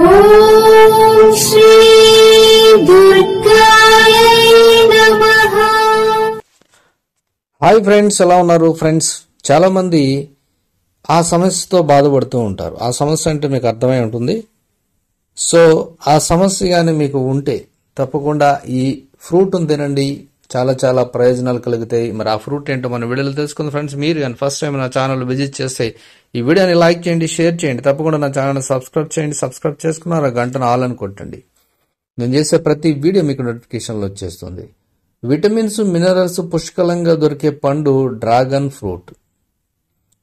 ఓం శ్రీ దుర్గాయ నమః. Hi friends, ఎలా ఉన్నారు ఫ్రెండ్స్? చాలా మంది ఆ సమస్యతో బాధపడుతూ ఉంటారు. ఆ సమస్య అంటే మీకు అర్థమై ఉంటుంది. సో ఆ సమస్య కానీ మీకు ఉంటే తప్పకుండా ఈ ఫ్రూట్ను తినండి, చాలా చాలా ప్రయోజనాలు కలుగుతాయి. మరి ఆ ఫ్రూట్ ఏంటో మన వీడియోలో తెలుసుకుంది ఫ్రెండ్స్. మీరు కానీ ఫస్ట్ టైం నా ఛానల్ విజిట్ చేస్తే ఈ వీడియోని లైక్ చేయండి, షేర్ చేయండి, తప్పకుండా నా ఛానల్ని సబ్స్క్రైబ్ చేయండి. సబ్స్క్రైబ్ చేసుకున్నారు ఆ గంటను ఆల్ అని కొట్టండి. నేను చేసే ప్రతి వీడియో మీకు నోటిఫికేషన్లో వచ్చేస్తుంది. విటమిన్స్, మినరల్స్ పుష్కలంగా దొరికే పండు డ్రాగన్ ఫ్రూట్.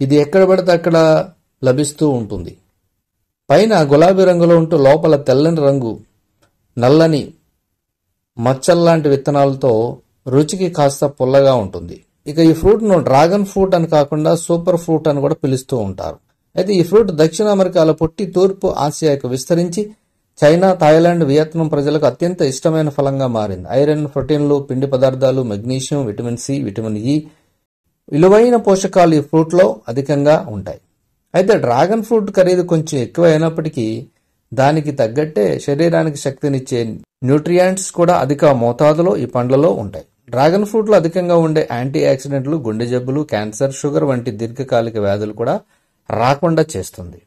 ఇది ఎక్కడ పడితే అక్కడ లభిస్తూ ఉంటుంది. పైన గులాబీ రంగులో ఉంటూ లోపల తెల్లని రంగు, నల్లని మచ్చల్లాంటి విత్తనాలతో రుచికి కాస్త పుల్లగా ఉంటుంది. ఇక ఈ ఫ్రూట్ను డ్రాగన్ ఫ్రూట్ అని కాకుండా సూపర్ ఫ్రూట్ అని కూడా పిలుస్తూ ఉంటారు. అయితే ఈ ఫ్రూట్ దక్షిణ అమెరికాలో పుట్టి తూర్పు ఆసియాకు విస్తరించి చైనా, థాయిలాండ్, వియత్నాం ప్రజలకు అత్యంత ఇష్టమైన ఫలంగా మారింది. ఐరన్, ప్రోటీన్లు, పిండి పదార్థాలు, magnesium, vitamin C, vitamin E, విలువైన పోషకాలు ఈ ఫ్రూట్లో అధికంగా ఉంటాయి. అయితే డ్రాగన్ ఫ్రూట్ ఖరీదు కొంచెం ఎక్కువ అయినప్పటికీ దానికి తగ్గట్టే శరీరానికి శక్తినిచ్చే న్యూట్రియంట్స్ కూడా అధిక మోతాదులో ఈ పండ్లలో ఉంటాయి. డ్రాగన్ ఫ్రూట్లో అధికంగా ఉండే యాంటీ ఆక్సిడెంట్లు గుండె జబ్బులు, క్యాన్సర్, షుగర్ వంటి దీర్ఘకాలిక వ్యాధులు కూడా రాకుండా చేస్తుంది.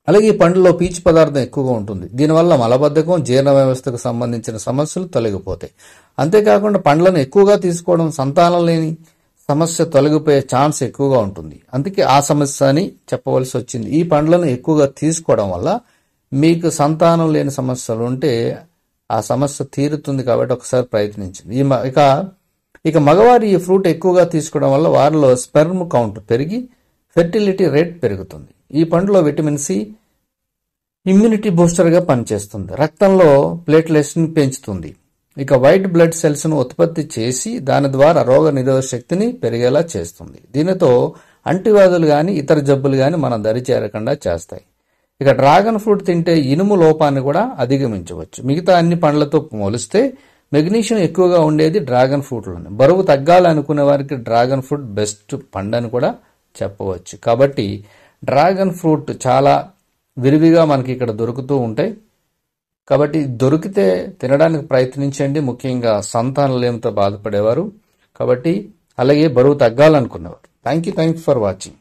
అలాగే ఈ పండులో పీచు పదార్థం ఎక్కువగా ఉంటుంది. దీనివల్ల మలబద్ధకం, జీర్ణ వ్యవస్థకు సంబంధించిన సమస్యలు తొలగిపోతాయి. అంతేకాకుండా పండ్లను ఎక్కువగా తీసుకోవడం సంతానం లేని సమస్య తొలగిపోయే ఛాన్స్ ఎక్కువగా ఉంటుంది. అందుకే ఆ సమస్య అని చెప్పవలసి వచ్చింది. ఈ పండ్లను ఎక్కువగా తీసుకోవడం వల్ల మీకు సంతానం లేని సమస్యలు ఉంటే ఆ సమస్య తీరుతుంది. కాబట్టి ఒకసారి ప్రయత్నించండి. ఇక మగవారి ఈ ఫ్రూట్ ఎక్కువగా తీసుకోవడం వల్ల వారిలో స్పెర్మ్ కౌంట్ పెరిగి ఫెర్టిలిటీ రేట్ పెరుగుతుంది. ఈ పండులో విటమిన్ సి ఇమ్యూనిటీ బూస్టర్గా పనిచేస్తుంది. రక్తంలో ప్లేట్లెట్స్ని పెంచుతుంది. ఇక వైట్ బ్లడ్ సెల్స్ను ఉత్పత్తి చేసి దాని ద్వారా రోగ నిరోధక శక్తిని పెరిగేలా చేస్తుంది. దీనితో అంటువ్యాధులు కానీ ఇతర జబ్బులు కానీ మన దరి చేరకుండా చేస్తాయి. ఇక డ్రాగన్ ఫ్రూట్ తింటే ఇనుము లోపాన్ని కూడా అధిగమించవచ్చు. మిగతా అన్ని పండ్లతో పోలిస్తే మెగ్నీషియం ఎక్కువగా ఉండేది డ్రాగన్ ఫ్రూట్లోనే. బరువు తగ్గాలనుకునే వారికి డ్రాగన్ ఫ్రూట్ బెస్ట్ పండు కూడా చెప్పవచ్చు. కాబట్టి డ్రాగన్ ఫ్రూట్ చాలా విరివిగా మనకి ఇక్కడ దొరుకుతూ ఉంటాయి. కాబట్టి దొరికితే తినడానికి ప్రయత్నించండి, ముఖ్యంగా సంతానలేమితో బాధపడేవారు. కాబట్టి అలాగే బరువు తగ్గాలనుకునేవారు. Thank you for watching.